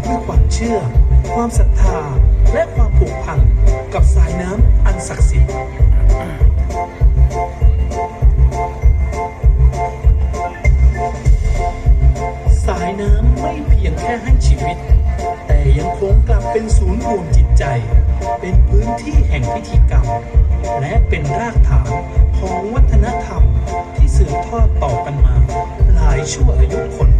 ด้วยความเชื่อความศรัทธาและความผูกพันกับสายน้ำอันศักดิ์สิทธิ์สายน้ำไม่เพียงแค่ให้ชีวิตแต่ยังคงกลับเป็นศูนย์รวมจิตใจเป็นพื้นที่แห่งพิธีกรรมและเป็นรากฐานของวัฒนธรรมที่สืบทอดต่อกันมาหลายชั่วอายุคน